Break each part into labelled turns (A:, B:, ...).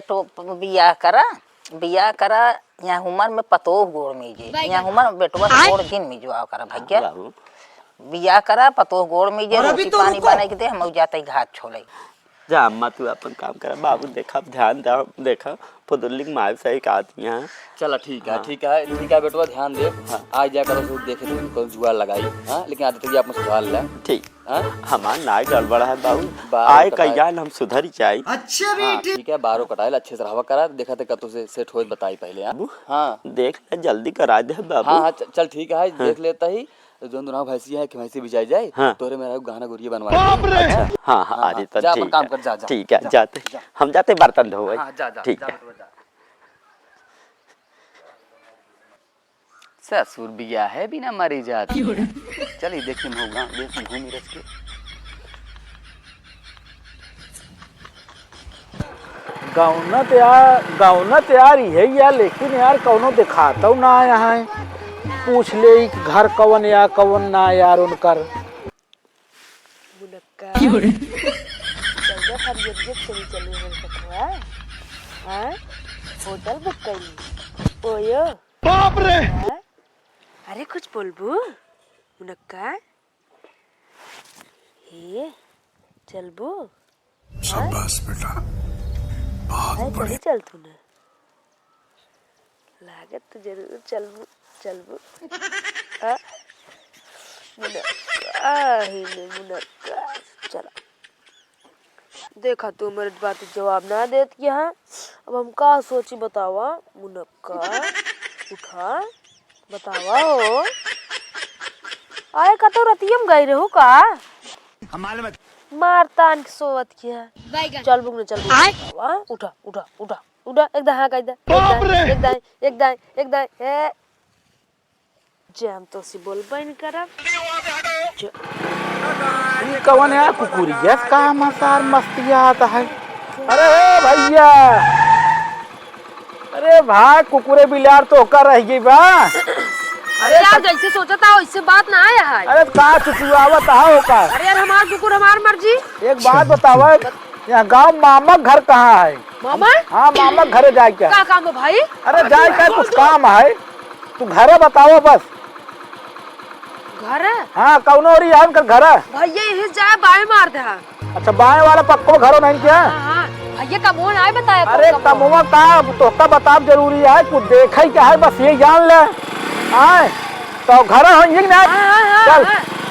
A: बेटो बिया करा यहाँ उमर में पतोह गोड़ मीजे यहाँ उमर बेटवा गोड़ दिन मिजवा करा भैया बिया करा पतोह गोड़ मीजे रोटी पानी बना के दे हम जाते घाट छोड़े
B: जा अम्मा तू अपन काम कर बाबू देखा ध्यान दे देखा फुदुल्ली माल सही कहती हैं।
C: चलो ठीक है बेटवा ध्यान दे। हाँ। आज जा करो देखे तो जुगाड़ लगाई। हाँ लेकिन आदत की आप में सुधार ले। ठीक। हाँ
B: हमार नाक गड़बड़ा है बाबू आए कहीं हम सुधर ही चाहिए।
C: अच्छा भी ठीक है बारो कटाइल अच्छे से रहवा करा देखा थे कतो से सेट हो बताई पहले। हाँ देख ले
B: जल्दी करा दे बाबू।
C: हाँ चल ठीक है देख लेता ही जो दुना भैंसी है कि भैंसी बिजाई जाए। हाँ। तोरे मेरा गाना गुरिया बनवा। अच्छा
B: हाँ हाँ अरे तो
C: जा काम कर जा
B: ठीक है जाते हम जाते बर्तन धोए। ठीक है
C: ससुर बिया है बिना मरी जाती। चलिए देखिए होगा देखिए घूमी रच के
D: गाउना तैयार ही है यार लेकिन यार कौनो दिखाता हूँ ना यहाँ पूछ ले घर कवन या कवन ना यार उनकर
E: होटल बुक कर ओयो
D: बाप रे।
E: अरे कुछ बोलबू मुनक्का हे चलबू
F: शाबाश बेटा बहुत बढ़िया
E: चल तू ना लागत तो जरूर चलबू मुनक्का चला देखा तू मेरे बात जवाब ना देती है अब हम का सोची बतावा मुनक्का उठा बतावा हो आए का तो रतियम गई रहो का हमारे मारतान की सोवत किया चल बुक न चल बुक उठा उठा उठा उठा एकदम हाँ एकदम एकदम है जैम तो सी बोल बन करब
D: ये कवन है कुकुरी गैस का मसार मस्ती आता है। अरे भैया अरे भाई कुकुरे बिलार तो होकर रह गई बा।
E: अरे यार जैसे सोचा था वैसे बात ना आया है।
D: अरे का चुचुआवत होकर
E: अरे यार हमार कुकुर हमार मर्जी।
D: एक बात बतावा यहाँ गांव मामा घर कहाँ है?
E: मामा?
D: हाँ मामा घरे जाए क्या?
E: क्या काम है भाई?
D: अरे जाए क्या कुछ काम है तू घरे बताओ बस।
E: घर है?
D: हाँ कौन और यहाँ उनका घर है?
E: भैया यही जाए बाएं मार दे।
D: अच्छा बाएं वाला पक्को घरों नहीं क्या?
E: हाँ भैया कमोन आए बताया।
D: अरे कमोआ का तो का बताब जरूरी है कुछ देखा ही क्या है बस ये जान ले आए तो घर होंगे ना। चल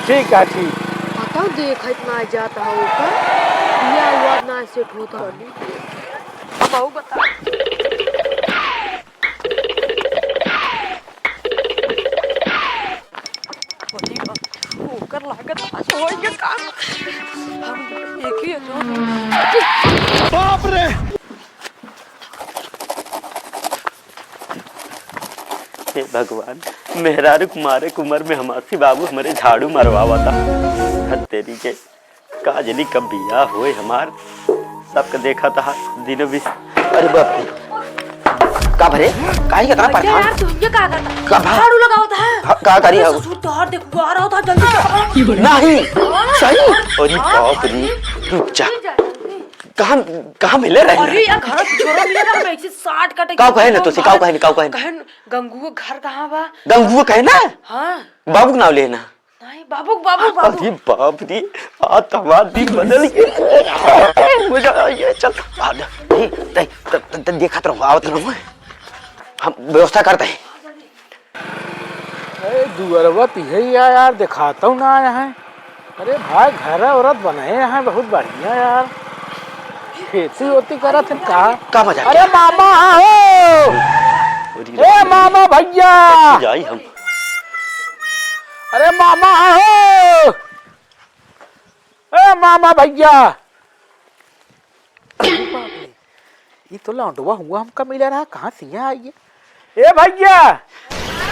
D: ठीक है ठीक
E: बताओ देखा इतना जाता है ऊपर ये हुआ ना सेट होता अब आओ बता कर लागत आज होएगा काम हम एक ही है
D: बाप रे।
B: हे भगवान मेहरारू कुमारे कुमार में हमारी बाबू हमारे झाड़ू मरवावा था तेरी के काजली कब बिया हुए हमार सबका देखा था दिनों भी। अरे बाप रे का भरे काहे कितना परेशान
E: यार तू ये का करता झाड़ू लगाओ था
B: का करी है
E: ससुर तो हर देखो आ रहा था जल्दी
B: नहीं सही। अरे बाप रे रुक जा कहां मिले रहे?
E: अरे यार घर छोरा मिला था मैं 160 कटे
B: का कहे ना तुसी का कहे
E: गंगू घर कहां बा?
B: गंगू कहे ना
E: हां
B: बाबू नाम लेना
E: नहीं बाबू।
B: अरे बाप रे आ तमादी बदल गई मुझे ये चल आ नहीं देखा तो आवत रहो हम व्यवस्था करते हैं।
D: अरे दुअरवत है यार दिखाता हूँ ना आया है। अरे भाई घर औरत बनाए हैं बहुत बढ़िया यार खेती होती करा थे
B: का मजा।
D: अरे मामा हो ए मामा भैया
B: जाई हम।
D: अरे मामा हो ए मामा भैया ये तो लौंडवा हुआ हमका मिला रहा कहाँ से यहाँ आई है। ए भैया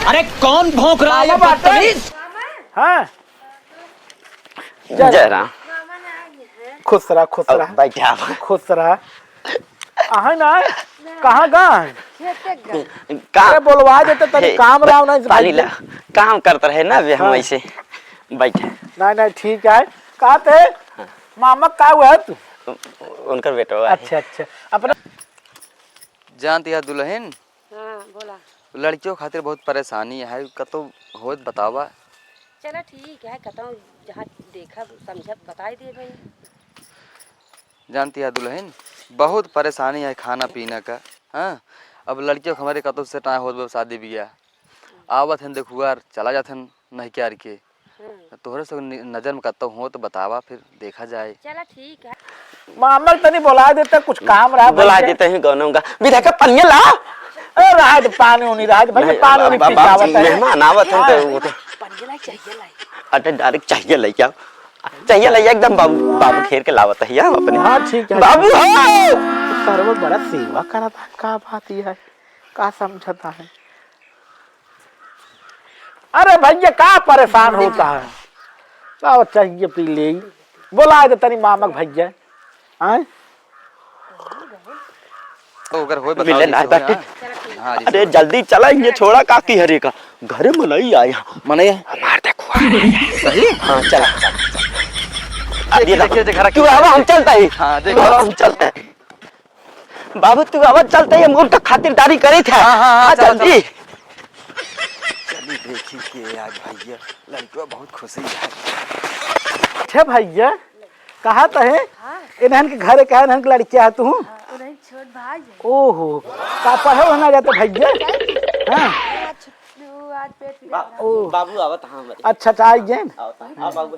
G: अरे कौन भौंक रहा है बदतमीज?
D: हाँ
B: जरा
D: खुश रहा
B: बैठा
D: खुश रहा आहा ना कहाँ गए
B: का
D: बोलवा देते तनी काम राव नहीं
B: पानी ला काम करते रहे ना वे हम ऐसे बैठे।
D: नहीं ठीक है कहा थे मामा का हुआ है तू?
B: उनका बेटा
D: अच्छा अपना
C: जानती है दुल्हन,
H: हाँ बोला।
C: लड़कियों खातिर बहुत परेशानी है, कतो होत बतावा।
H: चलो ठीक है, कहता जहाँ देखा समझा बता दिए भाई।
C: जानती है दुल्हन, बहुत परेशानी है खाना पीना का। हाँ, अब लड़कियों हमारे कतो से टाइम होत शादी बिया आवत हन देखुआ चला जात हन नहीं क्या के तोहरे से नजर में कतो हो तो बतावा, फिर देखा जाए।
H: चलो ठीक है।
D: मामा तनी बुला देते, कुछ काम रहा
B: बुला देते हैं गौनों का विधा का पनिया ला।
D: ए रहा दे पानी उनी रहा दे भाई, पानी उनी पी आवत है।
B: मेहमान आवत हैं तो वो तो
H: चाहिए लाई।
B: अरे डायरेक्ट चाहिए ले क्या चाहिए ले एकदम बाबू बाबू घेर के लावत है यार अपने।
D: हाँ ठीक है
B: बाबू
D: सर्व बड़ा सेवा करता है, का बात है का समझता है। अरे भैया का परेशान होता है, का चाहिए पी ले, बुला दे तनी मामक भैया। आए
C: तो अगर होए
B: मिले ना
C: बताओ।
B: बैठे।
C: हाँ
B: अरे जल्दी चला, ये छोड़ा काकी हरे का घरे मनई आया मनई मार देखो सही। हाँ चला
C: देखिए घर
B: तू आवा हम चलता है।
C: हाँ
B: तू आवा हम चलता है बाबू, तू आवा चलता है, हम उनका खातिरदारी करी थे।
C: हाँ,
B: जल्दी
C: चलिए देखी के आज भैया लड़कियों बहुत खुशी है।
D: अच्छा भैया कहा तो है इन्हन के घरे कहा इन्हन के लड़किया है तू।
H: छोट भाई
D: ओहो का पढ़े होना जाते भैया। हाँ
H: आज पेट
B: बाबू आवत हाँ
D: अच्छा अच्छा आइए।
B: बाबू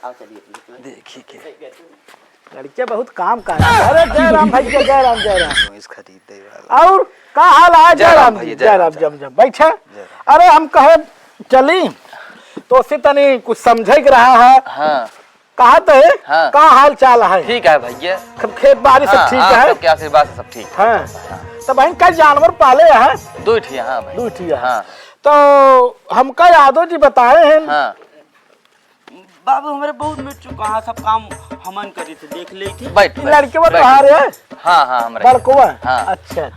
B: आओ चलिए
C: देखी के
D: लड़कियां बहुत काम कर रही है। अरे जय राम भैया, जय राम जय राम।
C: इस खरीदे वाला
D: और का हाल है? जय राम
C: भैया,
D: जय राम जम जम बैठे। अरे हम कहे चली तो से तनी कुछ समझे के रहा है।
C: हाँ
D: कहा तो है
C: हाँ।
D: का हाल चाल है?
C: ठीक है भैया,
D: खेत बाड़ी सब ठीक है?
C: सबके आशीर्वाद से सब ठीक है।
D: हाँ तो बहन का जानवर पाले है?
C: दो ठिया। हाँ भाई
D: दो ठिया।
C: हाँ
D: तो हमका यादव जी बताए हैं।
C: हाँ
B: बाबू हमारे बहुत मिट चुका है, सब काम हमन करी थे देख ली थी।
C: बैठ
D: लड़के वो तुम्हारे है?
C: हाँ हाँ हमारे
D: बड़कुआ।
C: हाँ।
D: अच्छा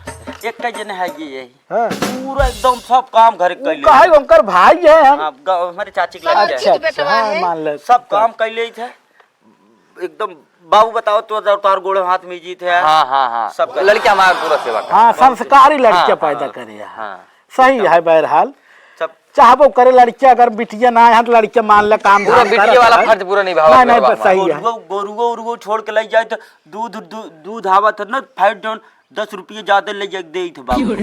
B: एक का जन है ये यही
D: हाँ
B: पूरा एकदम सब काम घर कर ले।
D: कहा उनकर भाई है हम।
B: हमारे चाची के लड़के
D: अच्छा अच्छा हाँ मान ले
B: सब काम कर ले थे एकदम। बाबू बताओ तो तार गोड़ हाथ में जीत है।
C: हाँ हाँ हाँ
B: सब
C: लड़के हमारा पूरा सेवा कर।
D: हाँ संस्कारी लड़कियां
C: हाँ,
D: पैदा
C: हाँ,
D: करे।
C: हाँ
D: सही है बहरहाल,
B: सब
D: चाहबो करे लड़कियां, अगर बिटिया ना है तो लड़कियां मान ले काम
C: पूरा
D: धाम
C: बिटिया
D: करत
C: वाला
D: है।
C: फर्ज पूरा निभावा।
D: नहीं नहीं सही है।
B: गोरुगो उरुगो छोड़ के ले जाए तो दूध आवत है ना 5 टन 10 रुपये ज्यादा ले जाके दे थे बाबू।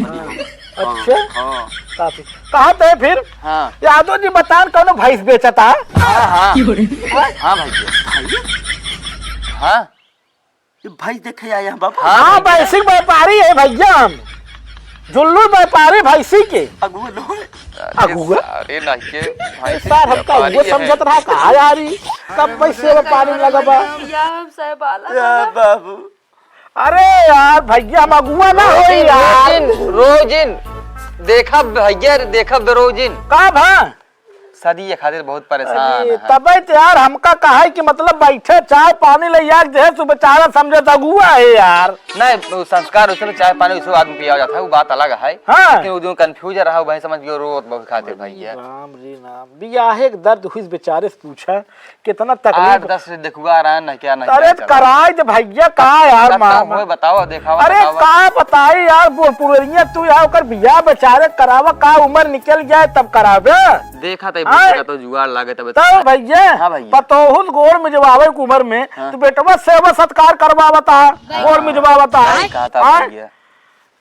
D: अच्छा
B: हाँ
D: काफी कहा तो फिर
C: हाँ
D: यादव जी बतान कौन भैंस बेचता है?
C: हाँ हाँ हाँ भैया हाँ
B: ये भाई देखे आए हैं बाबू।
D: हाँ भैंसी व्यापारी है भैया हम, जुल्लू व्यापारी भैंसी के।
B: अगुआ लो
D: अगुआ?
C: अरे नहीं के भाई
D: सर हमका वो समझत रहा कहा यारी कब पैसे व्यापारी में लगा बा।
B: बाबू।
D: अरे यार भैया हम अगुआ ना हो यार।
C: रोजिन देखा भैया, देखा रोजिन
D: का भा
C: शादी ये खातिर बहुत परेशान है।
D: तब यार हमका कहा है कि मतलब बैठे चाय पानी ले यार जो है तू बेचारा समझे अगुआ है यार।
C: नहीं वो संस्कार उसमें चाय पानी उसको आदमी पिया जाता है, वो बात अलग है।
D: हाँ
C: लेकिन वो जो कंफ्यूज रहा वो भाई समझ गया रोत बहुत खातिर भैया।
D: राम री नाम बियाहे के दर्द हुई बेचारे से पूछा कितना
C: 8
D: तकलीफ।
C: 10 देखुआ रहा ना क्या ना
D: अरे कराए दे भैया का यार मामा।
C: बताओ देखा
D: अरे का बताई यार पुरनिया तू यार कर बियाह बेचारे करावा का उम्र निकल जाए तब करावे।
C: देखा
D: हाँ।
C: तो जुगाड़ लागे तब
D: तो भैया
C: हाँ भैया।
D: पतोहुल गोड़ में जवावे की उम्र में तो बेटवा सेवा सत्कार करवावता गोड़ में जवावता
C: कहा था भैया।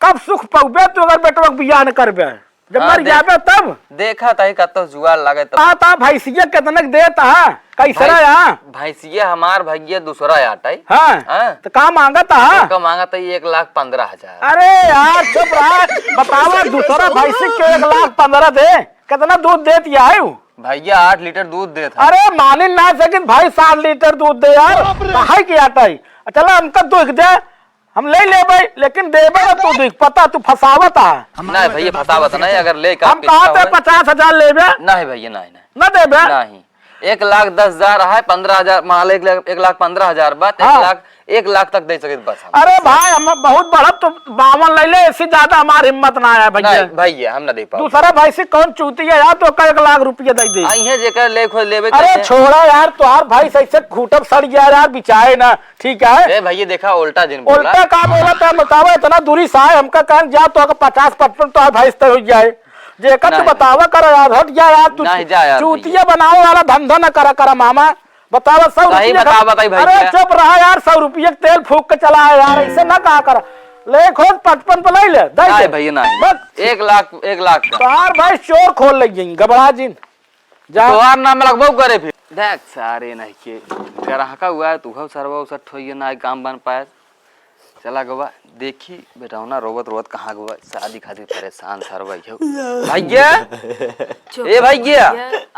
D: कब सुख पौबे तू अगर बेटवा के बियाह न करबे, जब
C: हाँ,
D: मर जाबे तब।
C: देखा था ही कतो जुगाड़ लागे तब।
D: ता भैंसिया कितनक देता है कैसरा यहाँ?
C: भैंसिया हमार भैया दूसरा आटा है।
D: हाँ
C: हाँ।
D: तो का मांगता है?
C: का मांगा था 1,15,000।
D: अरे यार चुप रहा, बतावा दूसरा भैंसी के 1,15,000 दे, कितना दूध देती है?
C: भैया 8 लीटर दूध देता।
D: अरे माने ना सकिन भाई 7 लीटर दूध दे यार, कहा की आटा है? चला हमका दुख दे, हम ले लेबे, लेकिन देबे ना तू दुख, पता तू फसावत है।
C: नहीं भैया फसावत नहीं, अगर ले
D: हम कहा थे 50,000 लेबे
C: नहीं भैया नहीं
D: न देबे।
C: नहीं 1,10,000 है, 15,000 मान लो 1,15,000 बात,
D: हाँ।
C: 1 लाख तक दे सके बस हम।
D: अरे भाई हम बहुत बड़ा तो 52 ले ले, इससे ज्यादा हमारी हिम्मत ना है भैया।
C: नहीं भैया हम ना दे पाओ।
D: दूसरा भाई से कौन चूती है यार, तो 1 लाख रुपया दे दे।
C: आई है जेकर ले खो लेबे।
D: अरे छोड़ा यार, तुहार भाई सही से खूटब सड़ गया यार, बिचाए ना, ठीक है।
C: ए भैया देखा उल्टा जिन बोला।
D: उल्टा का बोला था, बतावा इतना दूरी से आए हमका कहन जा तो 50-55 तो भाई इस तरह हो जाए जेकर तो
C: नहीं,
D: बतावा कर यार, हट जा यार तू,
C: नहीं जा यार
D: चूतिया बनाओ वाला धंधा न करा मामा, बतावा 100
C: सही
D: रुपया।
C: बता बताई भाई।
D: अरे चुप रहा यार, 100 रुपये तेल फूक के चला है यार, ऐसे ना कहा कर। ले खोद 55 पे ले ले, दे
C: नहीं
D: दे।
C: भैया नहीं,
D: बस
C: 1 लाख का
D: तुहार भाई चोर खोल ले जाएंगे, घबरा जिन जा।
C: तोहार नाम में लगभग करे फिर देख सारे नहीं के ग्राहका हुआ है, तू सरवा उसा ठोइए ना काम बन पाए। चला गवा देखी बेटा ना रोवत कहाँ गवा, शादी खातिर परेशान सरवा हो भैया। ए भैया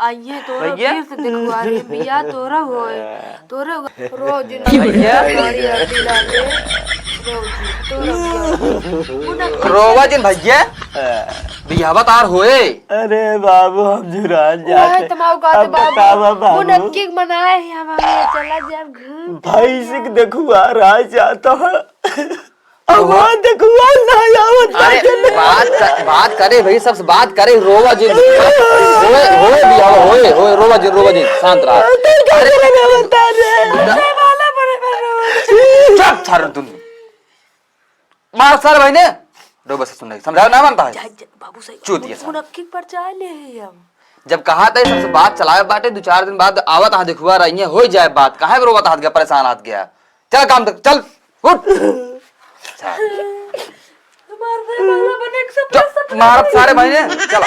E: आइए तोरा
C: भैया?
E: फिर से दिखवा रही बिया तोरा होए, तोरा रोज
C: भैया?
E: गाड़ियाँ दिलाते रोज तोरा
C: रोवा जिन भैया बियाह तार होए।
B: अरे बाबू हम जुरान
E: वह तमाओ का
B: अब बतावा बाबू।
E: मुनक्की मनाए हम चला जाब घर।
B: भाई से देखुआ रहा जाता है, अब देखुआ नहीं आवत।
C: अरे बात करे भाई, सबसे बात करे रोवा जिन होए बियाह होए रोवा जिन शांत रहा। चुप थारन तुम मार सर भाई ने रो बस सुन समझा ना मानता है
E: बाबू सही
C: चूतिया सा।
E: मुनक्की पर चाय ले हम
C: जब कहा था सबसे बात चलाए बाटे 2-4 दिन बाद आवत हाथ दिखवा रही है, हो जाए बात काहे रोवत हाथ गया परेशान हाथ गया। चल काम तक चल उठ।
E: हमारे बने
C: मारत सारे भाई ने चला